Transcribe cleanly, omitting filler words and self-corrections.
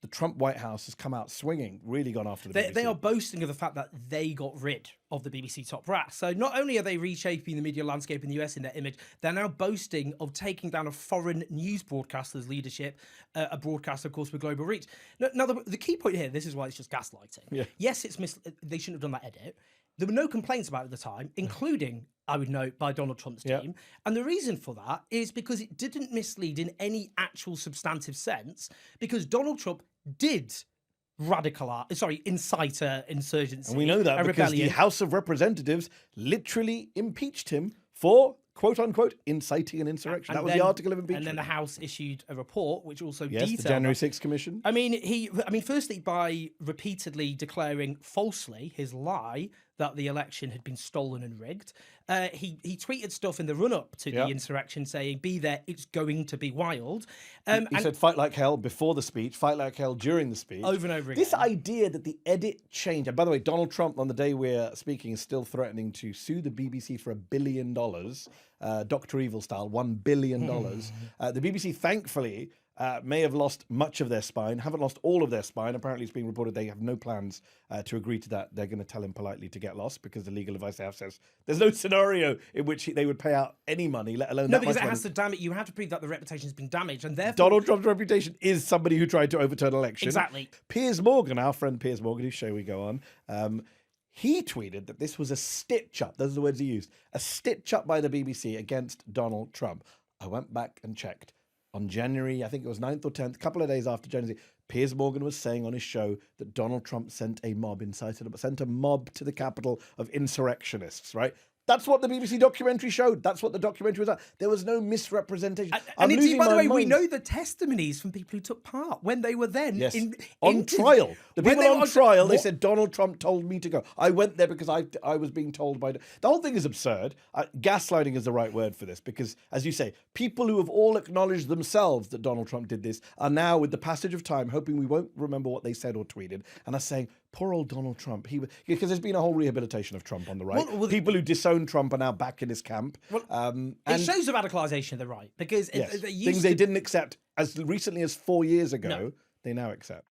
the Trump White House has come out swinging, really gone after the BBC. They are boasting of the fact that they got rid of the BBC top brass. So not only are they reshaping the media landscape in the US in their image, they're now boasting of taking down a foreign news broadcaster's leadership, a broadcaster, of course, with global reach. Now the key point here, this is why it's just gaslighting. Yeah. Yes, they shouldn't have done that edit. There were no complaints about it at the time, including, I would note, by Donald Trump's team. And the reason for that is because it didn't mislead in any actual substantive sense, because Donald Trump did incite insurgency. And we know that because the House of Representatives literally impeached him for, quote unquote, inciting an insurrection. That was the article of impeachment. And then the House issued a report which also detailed the January 6th Commission. I mean, firstly, by repeatedly declaring falsely his lie that the election had been stolen and rigged, he tweeted stuff in the run-up to the insurrection saying, "Be there, it's going to be wild." He said, "Fight like hell" before the speech, "Fight like hell" during the speech. Over and over again. This idea that the edit changed. And by the way, Donald Trump, on the day we're speaking, is still threatening to sue the BBC for $1 billion, Dr. Evil style, $1 billion. The BBC, thankfully, may have lost much of their spine, haven't lost all of their spine. Apparently, it's being reported they have no plans to agree to that. They're going to tell him politely to get lost because the legal advice they have says there's no scenario in which they would pay out any money, let alone no, because it has to damage. You have to prove that the reputation has been damaged, and therefore Donald Trump's reputation is somebody who tried to overturn an election. Exactly. Piers Morgan, our friend Piers Morgan, whose show we go on, he tweeted that this was a stitch-up. Those are the words he used. A stitch-up by the BBC against Donald Trump. I went back and checked. On January, I think it was 9th or 10th, a couple of days after January, Piers Morgan was saying on his show that Donald Trump sent a mob to the Capitol of insurrectionists, right? That's what the BBC documentary showed. That's what the documentary was at. There was no misrepresentation. And indeed, by the way, we know the testimonies from people who took part when they were then on trial. The people on trial, they said, Donald Trump told me to go. I went there because I was being told by... The whole thing is absurd. Gaslighting is the right word for this because, as you say, people who have all acknowledged themselves that Donald Trump did this are now, with the passage of time, hoping we won't remember what they said or tweeted, and are saying, poor old Donald Trump. Because there's been a whole rehabilitation of Trump on the right. People who disown Trump are now back in his camp. It shows the radicalisation of the right because things they didn't accept as recently as 4 years ago, they now accept.